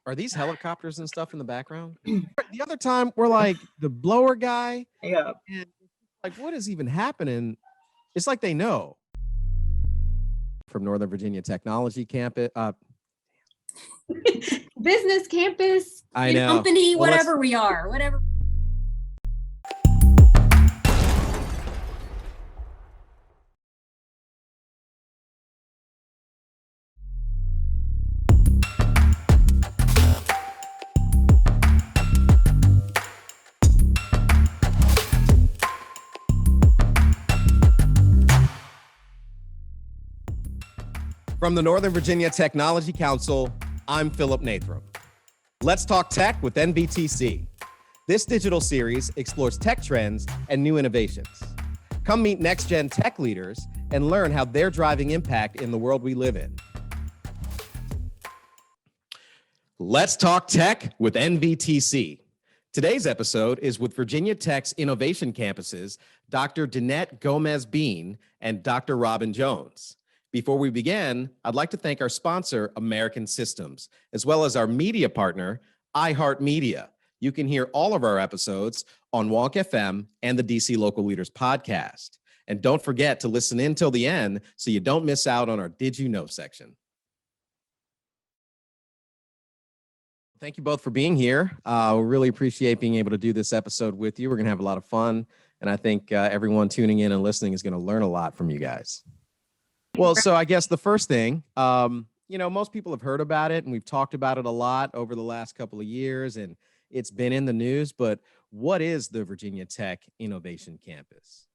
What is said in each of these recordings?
Are these helicopters and stuff in the background? The other time we're like the blower guy. Yeah. And like, what is even happening? It's like they know. From Northern Virginia Technology Campus. Business campus, I know. company, well, whatever we are, whatever. From the Northern Virginia Technology Council, I'm Philip Nathram. Let's talk tech with NVTC. This digital series explores tech trends and new innovations. Come meet next-gen tech leaders and learn how they're driving impact in the world we live in. Let's talk tech with NVTC. Today's episode is with Virginia Tech's innovation campuses, Dr. Dannette Gomez-Beane and Dr. Robin Jones. Before we begin, I'd like to thank our sponsor, American Systems, as well as our media partner, iHeartMedia. You can hear all of our episodes on Wonk FM and the DC Local Leaders podcast. And don't forget to listen in till the end so you don't miss out on our Did You Know section. Thank you both for being here. We really appreciate being able to do this episode with you. We're going to have a lot of fun, and I think everyone tuning in and listening is going to learn a lot from you guys. Well, so I guess the first thing, most people have heard about it and we've talked about it a lot over the last couple of years and it's been in the news, but what is the Virginia Tech Innovation Campus?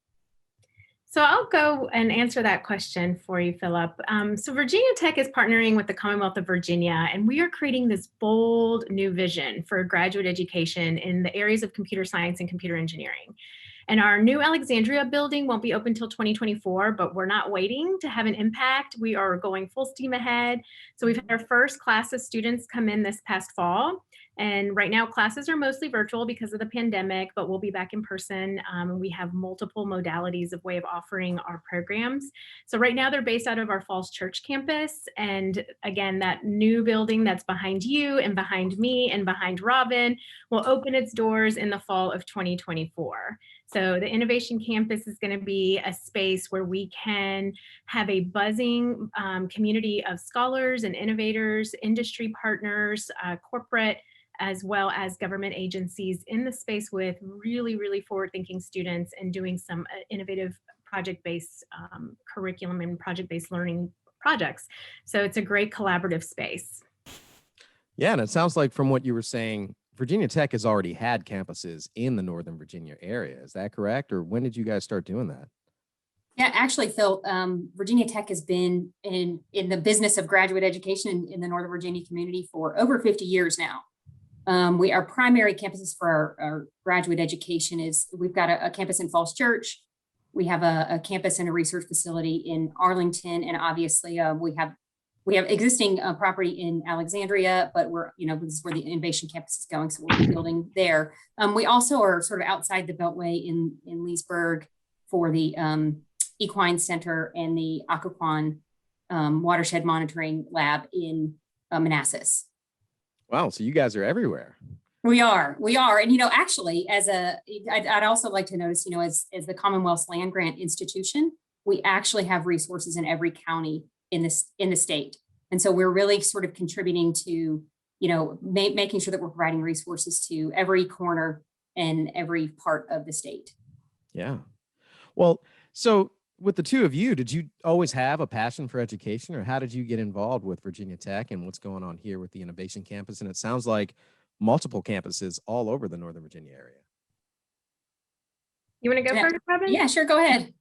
So I'll go and answer that question for you, Philip. So Virginia Tech is partnering with the Commonwealth of Virginia, and we are creating this bold new vision for graduate education in the areas of computer science and computer engineering. And our new Alexandria building won't be open until 2024, but we're not waiting to have an impact. We are going full steam ahead. So we've had our first class of students come in this past fall. And right now classes are mostly virtual because of the pandemic, but we'll be back in person. We have multiple modalities of way of offering our programs. So right now they're based out of our Falls Church campus. And again, that new building that's behind you and behind me and behind Robin will open its doors in the fall of 2024. So the Innovation Campus is going to be a space where we can have a buzzing community of scholars and innovators, industry partners, corporate, as well as government agencies in the space with really, really forward-thinking students and doing some innovative project-based curriculum and project-based learning projects. So it's a great collaborative space. Yeah, and it sounds like from what you were saying, Virginia Tech has already had campuses in the Northern Virginia area. Is that correct? Or when did you guys start doing that? Yeah, actually, Phil, Virginia Tech has been in the business of graduate education in the Northern Virginia community for over 50 years now. Our primary campuses for our graduate education is we've got a campus in Falls Church. We have a campus and a research facility in Arlington. And obviously we have existing property in Alexandria, but this is where the innovation campus is going. So we're building there. We also are sort of outside the Beltway in Leesburg for the Equine Center and the Occoquan Watershed Monitoring Lab in Manassas. Wow, so you guys are everywhere. We are. And, actually, I'd also like to notice, as the Commonwealth's land grant institution, we actually have resources in every county in the state. And so we're really sort of contributing to, making sure that we're providing resources to every corner and every part of the state. Yeah. Well, so with the two of you, did you always have a passion for education, or how did you get involved with Virginia Tech and what's going on here with the Innovation Campus? And it sounds like multiple campuses all over the Northern Virginia area. You want to go first, Robin? Yeah, sure. Go ahead.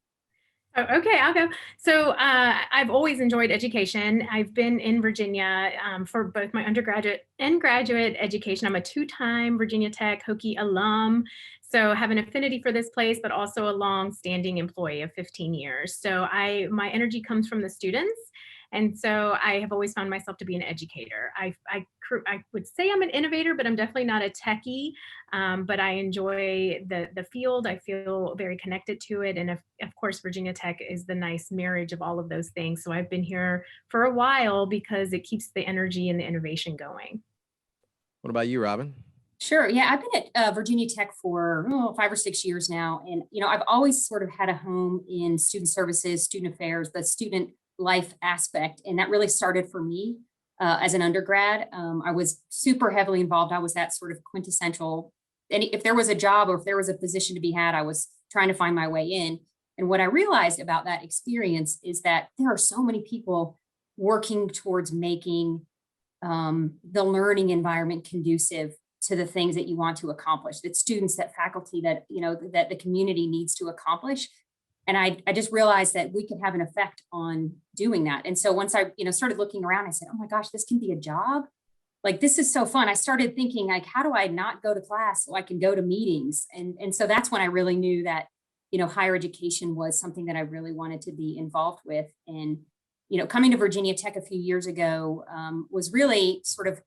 Oh, okay, I'll go. So I've always enjoyed education. I've been in Virginia for both my undergraduate and graduate education. I'm a two-time Virginia Tech Hokie alum. So have an affinity for this place, but also a long-standing employee of 15 years. So my energy comes from the students. And so I have always found myself to be an educator. I would say I'm an innovator, but I'm definitely not a techie. But I enjoy the field. I feel very connected to it. And of course, Virginia Tech is the nice marriage of all of those things. So I've been here for a while because it keeps the energy and the innovation going. What about you, Robin? Sure. Yeah, I've been at Virginia Tech for 5 or 6 years now. And, I've always sort of had a home in student services, student affairs, the student life aspect. And that really started for me as an undergrad. I was super heavily involved. I was that sort of quintessential. And if there was a job or if there was a position to be had, I was trying to find my way in. And what I realized about that experience is that there are so many people working towards making the learning environment conducive to the things that you want to accomplish, that students, that faculty, that, that the community needs to accomplish. And I just realized that we could have an effect on doing that. And so once I, started looking around, I said, oh my gosh, this can be a job. Like, this is so fun. I started thinking, like, how do I not go to class so I can go to meetings? And so that's when I really knew that, higher education was something that I really wanted to be involved with. And, coming to Virginia Tech a few years ago was really sort of,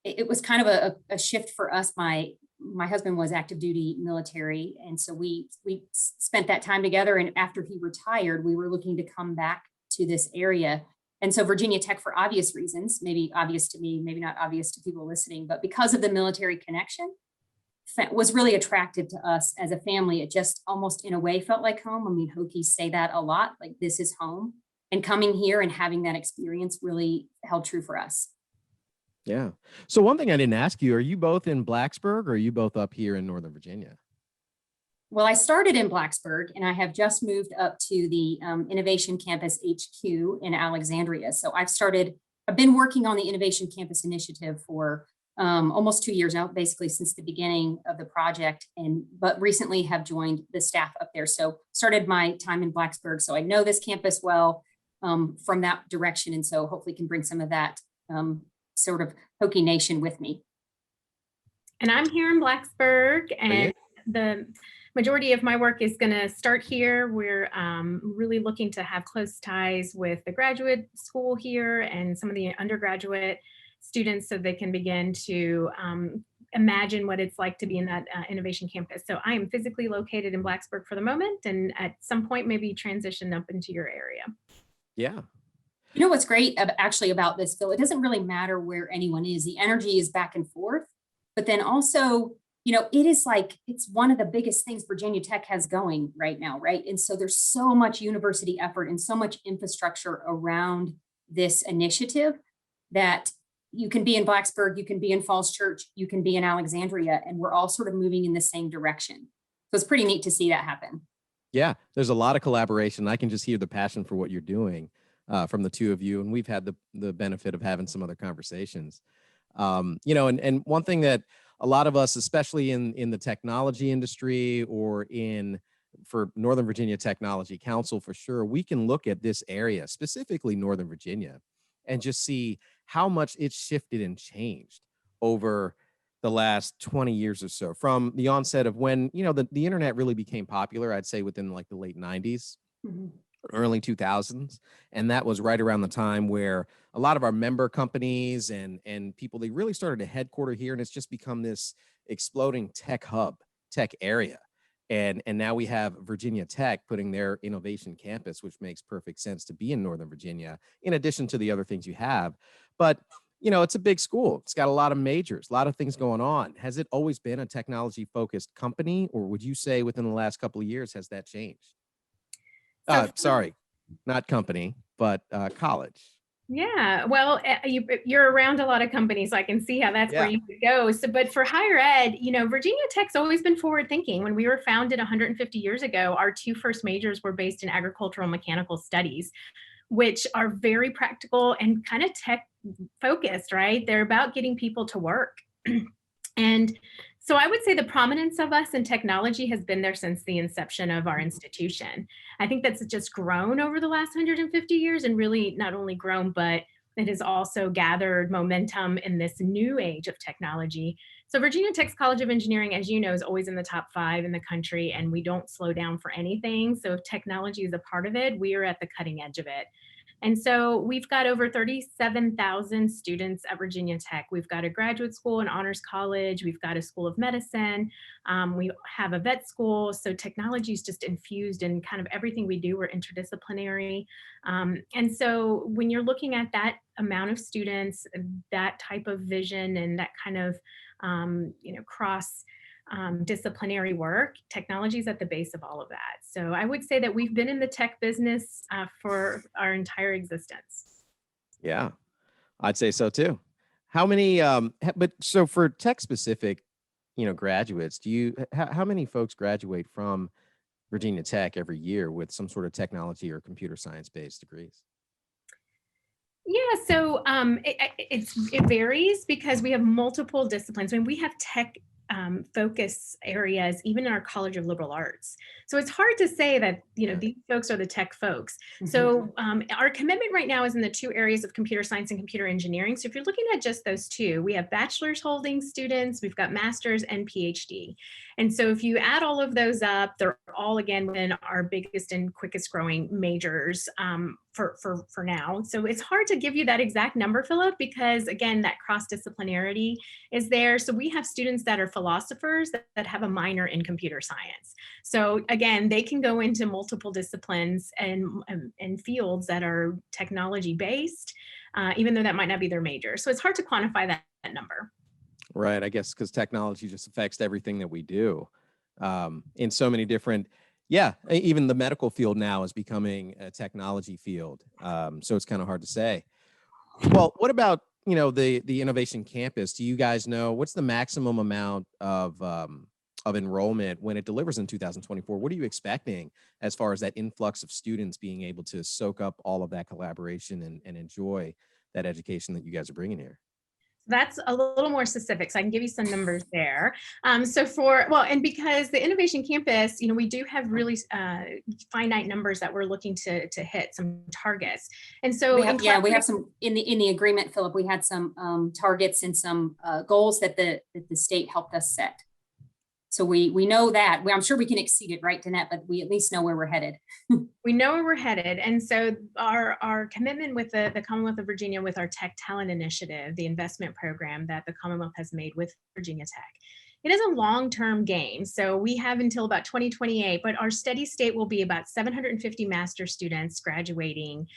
it was kind of a shift for us. My husband was active duty military. And so we spent that time together. And after he retired, we were looking to come back to this area. And so Virginia Tech, for obvious reasons, maybe obvious to me, maybe not obvious to people listening, but because of the military connection, was really attractive to us as a family. It just almost in a way felt like home. I mean, Hokies say that a lot, like, this is home. And coming here and having that experience really held true for us. Yeah. So one thing I didn't ask you, are you both in Blacksburg or are you both up here in Northern Virginia? Well, I started in Blacksburg and I have just moved up to the Innovation Campus HQ in Alexandria. So I've been working on the Innovation Campus initiative for almost 2 years now, basically since the beginning of the project, but recently have joined the staff up there. So started my time in Blacksburg. So I know this campus well from that direction. And so hopefully can bring some of that sort of Hokie Nation with me. And I'm here in Blacksburg, and the majority of my work is going to start here. We're really looking to have close ties with the graduate school here and some of the undergraduate students so they can begin to imagine what it's like to be in that innovation campus. So I am physically located in Blacksburg for the moment, and at some point maybe transition up into your area. Yeah. You know what's great actually about this, Phil? It doesn't really matter where anyone is. The energy is back and forth, but then also, it is like, it's one of the biggest things Virginia Tech has going right now, right? And so there's so much university effort and so much infrastructure around this initiative that you can be in Blacksburg, you can be in Falls Church, you can be in Alexandria, and we're all sort of moving in the same direction. So it's pretty neat to see that happen. Yeah, there's a lot of collaboration. I can just hear the passion for what you're doing from the two of you. And we've had the benefit of having some other conversations. And one thing that a lot of us, especially in the technology industry or for Northern Virginia Technology Council, for sure, we can look at this area, specifically Northern Virginia, and just see how much it's shifted and changed over the last 20 years or so, from the onset of when, the internet really became popular, I'd say within like the late 90s. Mm-hmm. Early 2000s. And that was right around the time where a lot of our member companies and people, they really started to headquarter here. And it's just become this exploding tech hub, tech area. And now we have Virginia Tech putting their innovation campus, which makes perfect sense to be in Northern Virginia, in addition to the other things you have. But, it's a big school. It's got a lot of majors, a lot of things going on. Has it always been a technology focused company, or would you say within the last couple of years, has that changed? Sorry, not company, but college. Yeah, well, you're around a lot of companies, so I can see how that's where you could go. So, but for higher ed, Virginia Tech's always been forward thinking. When we were founded 150 years ago, our two first majors were based in agricultural mechanical studies, which are very practical and kind of tech focused, right? They're about getting people to work. And so I would say the prominence of us in technology has been there since the inception of our institution. I think that's just grown over the last 150 years, and really not only grown, but it has also gathered momentum in this new age of technology. So Virginia Tech's College of Engineering, as you know, is always in the top 5 in the country, and we don't slow down for anything. So if technology is a part of it, we are at the cutting edge of it. And so we've got over 37,000 students at Virginia Tech. We've got a graduate school, an honors college, we've got a school of medicine, we have a vet school. So technology is just infused in kind of everything we do. We're interdisciplinary. And so when you're looking at that amount of students, that type of vision and that kind of cross disciplinary work, technology is at the base of all of that. So I would say that we've been in the tech business for our entire existence. Yeah, I'd say so too. How many, but so for tech specific, graduates, how many folks graduate from Virginia Tech every year with some sort of technology or computer science based degrees? Yeah, so it varies because we have multiple disciplines. I mean, we have tech focus areas, even in our College of Liberal Arts. So it's hard to say that, these folks are the tech folks. So our commitment right now is in the two areas of computer science and computer engineering. So if you're looking at just those two, we have bachelor's holding students, we've got master's and PhD. And so if you add all of those up, they're all, again, within our biggest and quickest growing majors for now. So it's hard to give you that exact number, Philip, because again, that cross-disciplinarity is there. So we have students that are philosophers that have a minor in computer science. So again, they can go into multiple disciplines and fields that are technology based, even though that might not be their major. So it's hard to quantify that number. Right. I guess because technology just affects everything that we do in so many different. Yeah, even the medical field now is becoming a technology field. So it's kind of hard to say. Well, what about, the Innovation Campus? Do you guys know what's the maximum amount of enrollment when it delivers in 2024? What are you expecting as far as that influx of students being able to soak up all of that collaboration and enjoy that education that you guys are bringing here? That's a little more specific, so I can give you some numbers there. And because the Innovation Campus, we do have really finite numbers that we're looking to hit, some targets. And so we have some in the agreement, Philip. We had some targets and some goals that the state helped us set. So we know that. I'm sure we can exceed it, right, Dannette? But we at least know where we're headed. We know where we're headed. And so our commitment with the Commonwealth of Virginia with our Tech Talent Initiative, the investment program that the Commonwealth has made with Virginia Tech, it is a long-term game. So we have until about 2028, but our steady state will be about 750 master students graduating.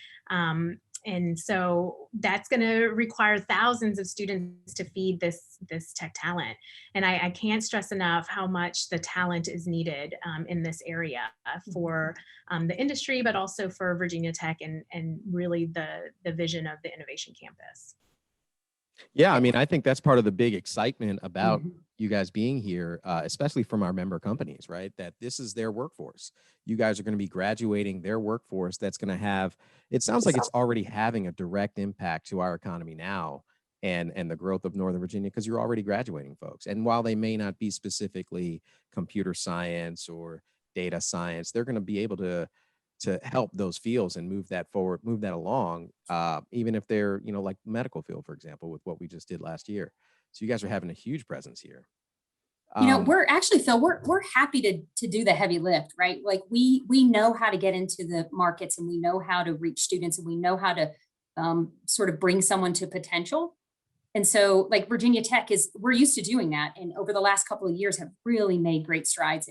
And so that's going to require thousands of students to feed this tech talent. And I can't stress enough how much the talent is needed in this area for the industry, but also for Virginia Tech and really the vision of the Innovation Campus. Yeah, I mean, I think that's part of the big excitement about you guys being here, especially from our member companies, right? That this is their workforce. You guys are going to be graduating their workforce that's going to have, it sounds like it's already having a direct impact to our economy now and the growth of Northern Virginia, because you're already graduating folks. And while they may not be specifically computer science or data science, they're going to be able to help those fields and move that forward, move that along, even if they're, like medical field, for example, with what we just did last year. So you guys are having a huge presence here. We're actually, Phil, we're happy to do the heavy lift, right? Like we know how to get into the markets and we know how to reach students and we know how to sort of bring someone to potential. And so like Virginia Tech we're used to doing that. And over the last couple of years have really made great strides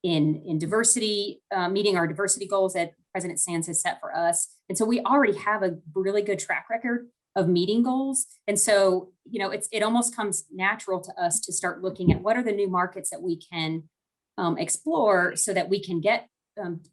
in diversity, meeting our diversity goals that President Sands has set for us. And so we already have a really good track record of meeting goals. And so, it almost comes natural to us to start looking at what are the new markets that we can explore so that we can get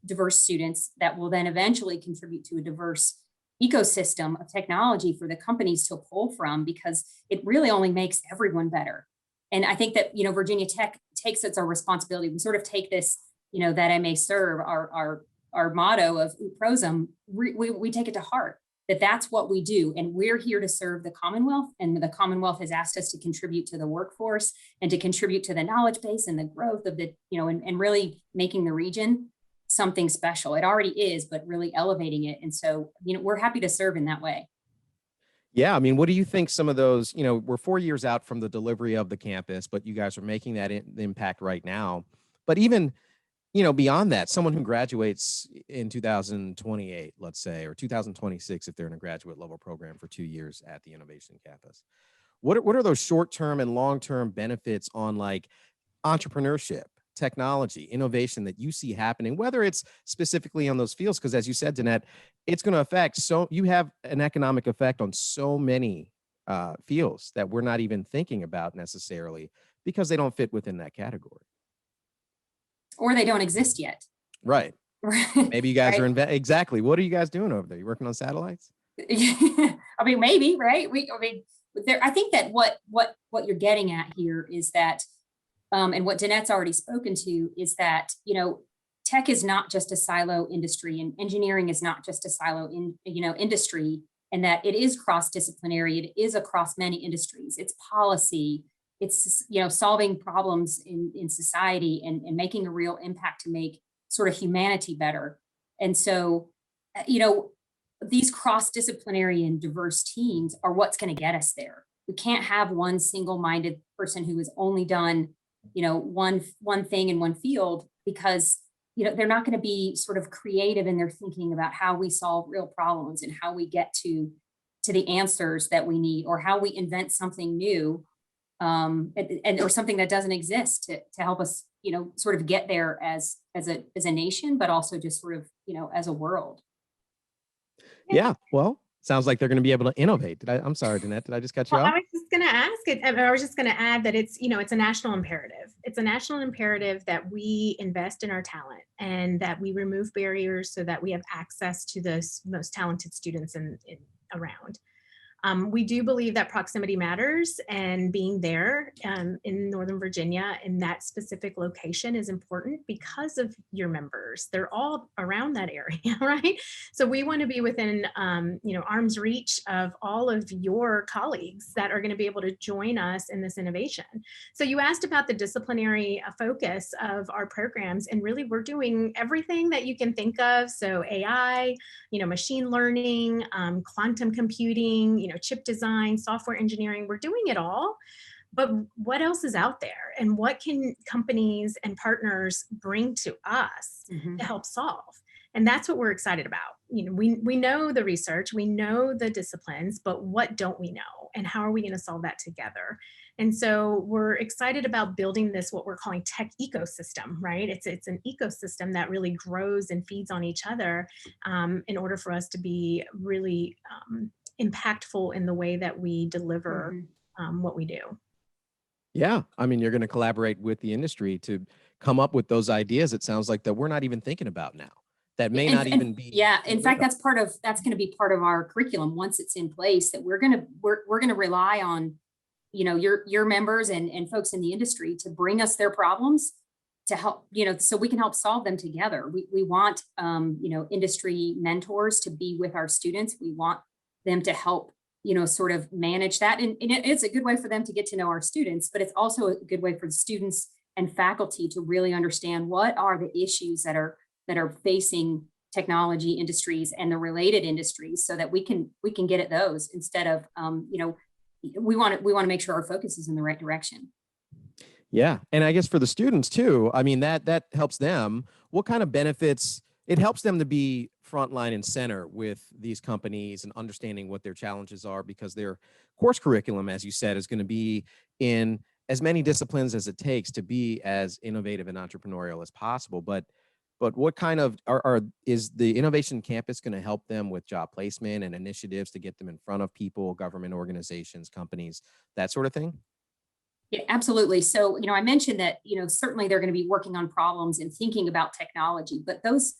diverse students that will then eventually contribute to a diverse ecosystem of technology for the companies to pull from, because it really only makes everyone better. And I think that, Virginia Tech takes it's our responsibility. We sort of take this, that I may serve, our motto of ut prosum, we take it to heart, that's what we do. And we're here to serve the Commonwealth. And the Commonwealth has asked us to contribute to the workforce and to contribute to the knowledge base and the growth of the, and really making the region something special. It already is, but really elevating it. And so, we're happy to serve in that way. Yeah, I mean, what do you think some of those, we're 4 years out from the delivery of the campus, but you guys are making that impact right now. But even, beyond that, someone who graduates in 2028, let's say, or 2026, if they're in a graduate level program for 2 years at the Innovation Campus, what are those short-term and long-term benefits on like entrepreneurship, technology, innovation that you see happening, whether it's specifically on those fields? Because as you said, Dannette, it's going to affect, so you have an economic effect on so many fields that we're not even thinking about necessarily because they don't fit within that category. Or they don't exist yet. Right. Maybe you guys right? are exactly. What are you guys doing over there? You working on satellites? I mean, maybe, right? I think that what you're getting at here is that, and what Dannette's already spoken to is that, tech is not just a silo industry, and engineering is not just a silo industry, and that it is cross-disciplinary. It is across many industries. It's policy. It's, solving problems in society and making a real impact to make sort of humanity better. And so, these cross-disciplinary and diverse teams are what's going to get us there. We can't have one single-minded person who has only done, one thing in one field, because, they're not going to be sort of creative in their thinking about how we solve real problems and how we get to the answers that we need, or how we invent something new, or something that doesn't exist to help us, sort of get there as a nation, but also just sort of, as a world. Yeah. Well, sounds like they're going to be able to innovate. I'm sorry, Dannette, did I just cut you off? I was just going to ask it. I was just going to add that it's, it's a national imperative. It's a national imperative that we invest in our talent and that we remove barriers so that we have access to the most talented students around. We do believe that proximity matters, and being there in Northern Virginia in that specific location is important because of your members. They're all around that area, right? So we want to be within, arm's reach of all of your colleagues that are going to be able to join us in this innovation. So you asked about the disciplinary focus of our programs, and really we're doing everything that you can think of. So AI, machine learning, quantum computing, chip design, software engineering, we're doing it all. But what else is out there, and what can companies and partners bring to us to help solve? And that's what we're excited about. We know the research, we know the disciplines, but what don't we know? And how are we going to solve that together? And so we're excited about building this, what we're calling tech ecosystem, right? It's an ecosystem that really grows and feeds on each other in order for us to be really impactful in the way that we deliver what we do. Yeah. I mean, you're going to collaborate with the industry to come up with those ideas. It sounds like that we're not even thinking about now. That may not even be. Yeah. In fact, that's going to be part of our curriculum once it's in place, that we're going to rely on, your members and folks in the industry to bring us their problems to help, so we can help solve them together. We want, industry mentors to be with our students. We want them to help, sort of manage that. And it's a good way for them to get to know our students, but it's also a good way for the students and faculty to really understand what are the issues that are facing technology industries and the related industries, so that we can get at those instead of, we want to make sure our focus is in the right direction. Yeah. And I guess for the students too, I mean, that helps them. What kind of benefits? It helps them to be frontline and center with these companies and understanding what their challenges are, because their course curriculum, as you said, is going to be in as many disciplines as it takes to be as innovative and entrepreneurial as possible. But what kind of is the Innovation Campus going to help them with job placement and initiatives to get them in front of people, government organizations, companies, that sort of thing? Yeah, absolutely. So, I mentioned that, certainly they're going to be working on problems and thinking about technology, but those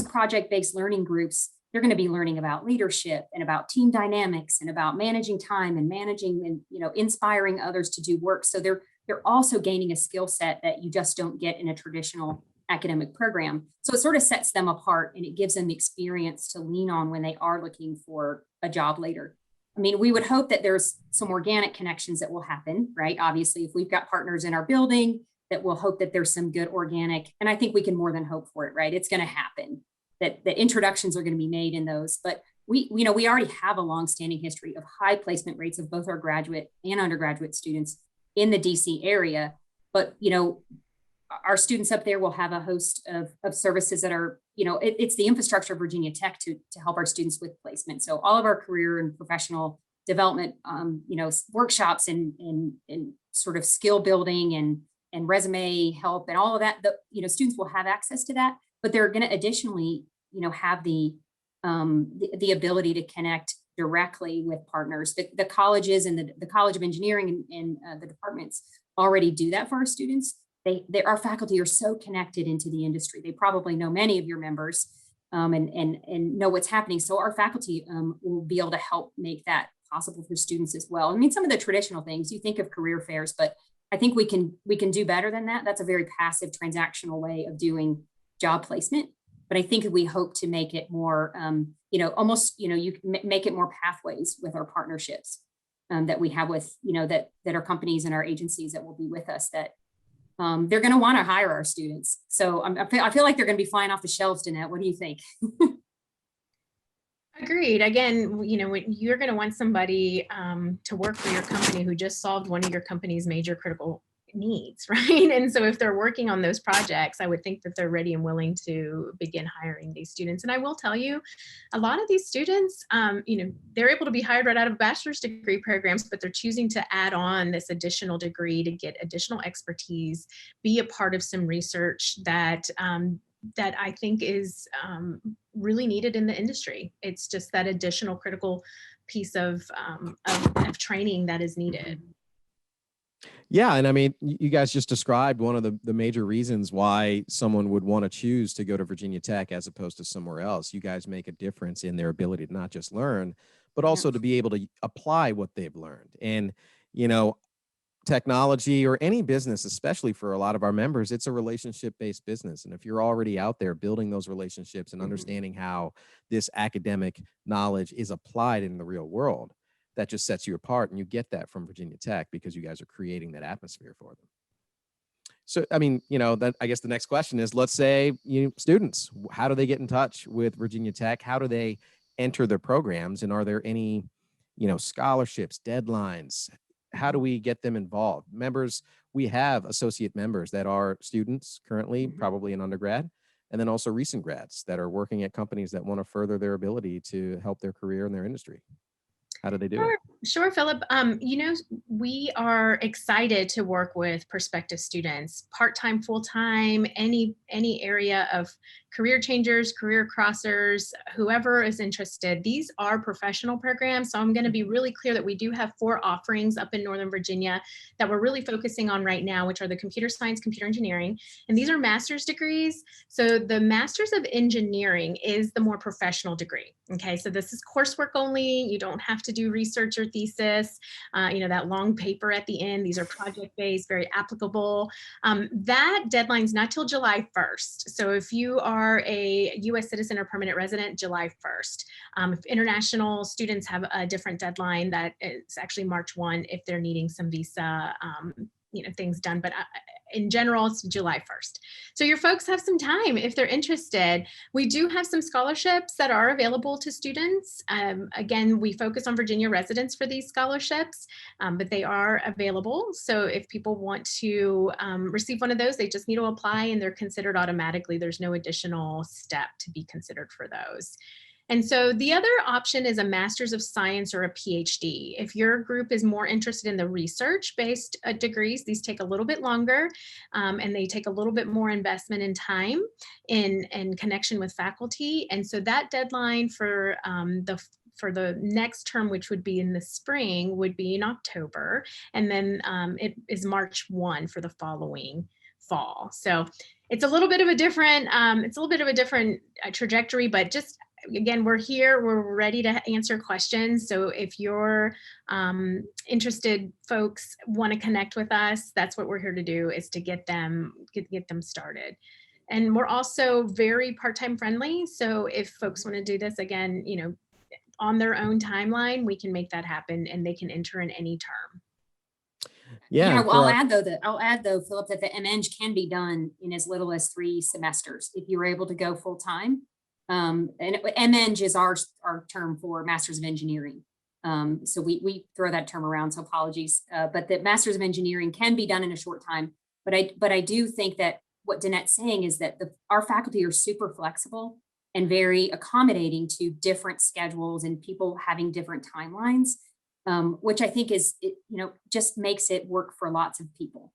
project-based learning groups, they're going to be learning about leadership and about team dynamics and about managing time and managing and, inspiring others to do work. So they're also gaining a skill set that you just don't get in a traditional academic program. So it sort of sets them apart, and it gives them the experience to lean on when they are looking for a job later. I mean, we would hope that there's some organic connections that will happen, right? Obviously, if we've got partners in our building, that we'll hope that there's some good organic, and I think we can more than hope for it, right? It's going to happen, that the introductions are going to be made in those. But we already have a longstanding history of high placement rates of both our graduate and undergraduate students in the DC area. But, our students up there will have a host of services that are, it's the infrastructure of Virginia Tech to help our students with placement. So all of our career and professional development, workshops and sort of skill building and resume help and all of that, students will have access to that, but they're going to additionally, have the ability to connect directly with partners. The colleges and the College of Engineering and the departments already do that for our students. Our faculty are so connected into the industry. They probably know many of your members and know what's happening. So our faculty will be able to help make that possible for students as well. I mean, some of the traditional things, you think of career fairs, but I think we can do better than that. That's a very passive transactional way of doing job placement. But I think we hope to make it more, you can make it more pathways with our partnerships that we have with, that are companies and our agencies that will be with us, that they're going to want to hire our students. So I feel like they're going to be flying off the shelves, Dannette. What do you think? Agreed. Again, you're going to want somebody to work for your company who just solved one of your company's major critical needs, right? And so if they're working on those projects, I would think that they're ready and willing to begin hiring these students. And I will tell you, a lot of these students, they're able to be hired right out of bachelor's degree programs, but they're choosing to add on this additional degree to get additional expertise, be a part of some research that I think is really needed in the industry. It's just that additional critical piece of training that is needed. Yeah. And I mean, you guys just described one of the major reasons why someone would want to choose to go to Virginia Tech as opposed to somewhere else. You guys make a difference in their ability to not just learn, but also to be able to apply what they've learned. And, technology or any business, especially for a lot of our members, it's a relationship-based business. And if you're already out there building those relationships and understanding how this academic knowledge is applied in the real world, that just sets you apart. And you get that from Virginia Tech because you guys are creating that atmosphere for them. So, I mean, I guess the next question is, let's say, students, how do they get in touch with Virginia Tech? How do they enter their programs? And are there any, scholarships, deadlines? How do we get them involved? Members, we have associate members that are students currently, probably in undergrad, and then also recent grads that are working at companies that want to further their ability to help their career in their industry. How do they do it? Sure, Philip. We are excited to work with prospective students, part-time, full-time, any area of career changers, career crossers, whoever is interested. These are professional programs. So I'm going to be really clear that we do have 4 offerings up in Northern Virginia that we're really focusing on right now, which are the computer science, computer engineering, and these are master's degrees. So the Master's of Engineering is the more professional degree. Okay, so this is coursework only. You don't have to do research or thesis, that long paper at the end. These are project-based, very applicable. That deadline's not till July 1st. So if you are a U.S. citizen or permanent resident, July 1st. If international students have a different deadline, that is actually March 1 if they're needing some visa things done. But in general, it's July 1st. So your folks have some time if they're interested. We do have some scholarships that are available to students. Again, we focus on Virginia residents for these scholarships, but they are available. So if people want to receive one of those, they just need to apply and they're considered automatically. There's no additional step to be considered for those. And so the other option is a Master's of Science or a PhD. If your group is more interested in the research-based degrees, these take a little bit longer and they take a little bit more investment in time in connection with faculty. And so that deadline for the next term, which would be in the spring, would be in October. And then it is March 1 for the following fall. So it's a little bit of a different, trajectory, but just again, we're here, we're ready to answer questions. So if you're interested folks want to connect with us, that's what we're here to do, is to get them started. And we're also very part-time friendly. So if folks want to do this again, on their own timeline, we can make that happen and they can enter in any term. Yeah, well, I'll add though, Philip, that the MEng can be done in as little as 3 semesters if you're able to go full time. And MEng is our term for Masters of Engineering. So we throw that term around, so apologies. But the Masters of Engineering can be done in a short time. But I do think that what Dannette's saying is that our faculty are super flexible and very accommodating to different schedules and people having different timelines, which I think just makes it work for lots of people.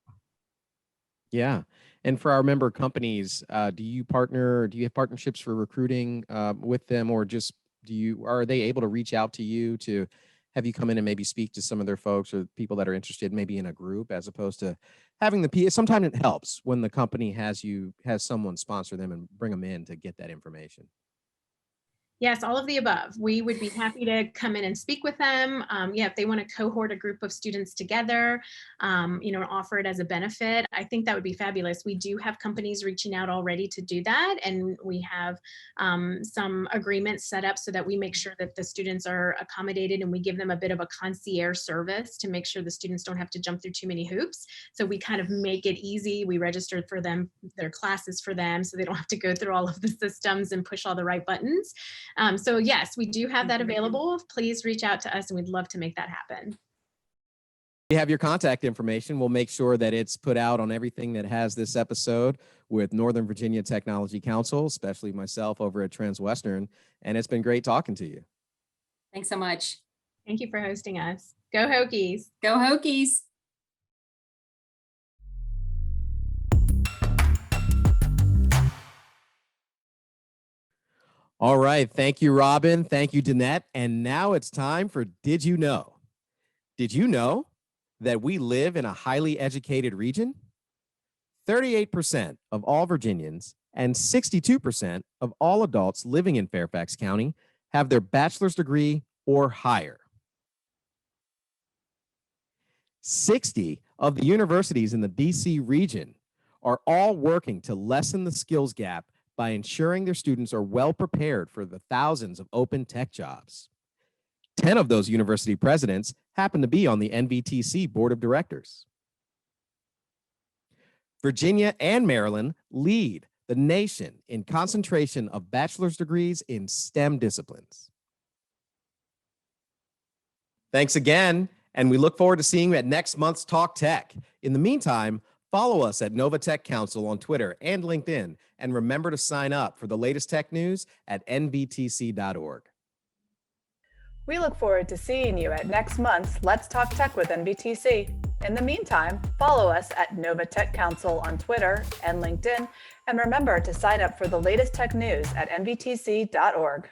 Yeah. And for our member companies, do you have partnerships for recruiting with them, or just are they able to reach out to you to have you come in and maybe speak to some of their folks or people that are interested maybe in a group, as opposed to having the PA? Sometimes it helps when the company has someone sponsor them and bring them in to get that information. Yes, all of the above. We would be happy to come in and speak with them. If they want to cohort a group of students together, offer it as a benefit, I think that would be fabulous. We do have companies reaching out already to do that. And we have some agreements set up so that we make sure that the students are accommodated, and we give them a bit of a concierge service to make sure the students don't have to jump through too many hoops. So we kind of make it easy. We register for them, their classes for them, so they don't have to go through all of the systems and push all the right buttons. So yes, we do have that available. Please reach out to us and we'd love to make that happen. You have your contact information. We'll make sure that it's put out on everything that has this episode with Northern Virginia Technology Council, especially myself over at Transwestern. And it's been great talking to you. Thanks so much. Thank you for hosting us. Go Hokies. Go Hokies. All right. Thank you, Robin. Thank you, Dannette. And now it's time for Did You Know? Did you know that we live in a highly educated region? 38% of all Virginians and 62% of all adults living in Fairfax County have their bachelor's degree or higher. 60 of the universities in the DC region are all working to lessen the skills gap by ensuring their students are well prepared for the thousands of open tech jobs. 10 of those university presidents happen to be on the NVTC board of directors. Virginia and Maryland lead the nation in concentration of bachelor's degrees in STEM disciplines. Thanks again, and we look forward to seeing you at next month's Talk Tech. In the meantime, follow us at Nova Tech Council on Twitter and LinkedIn, and remember to sign up for the latest tech news at nvtc.org. We look forward to seeing you at next month's Let's Talk Tech with NVTC. In the meantime, follow us at Nova Tech Council on Twitter and LinkedIn, and remember to sign up for the latest tech news at nvtc.org.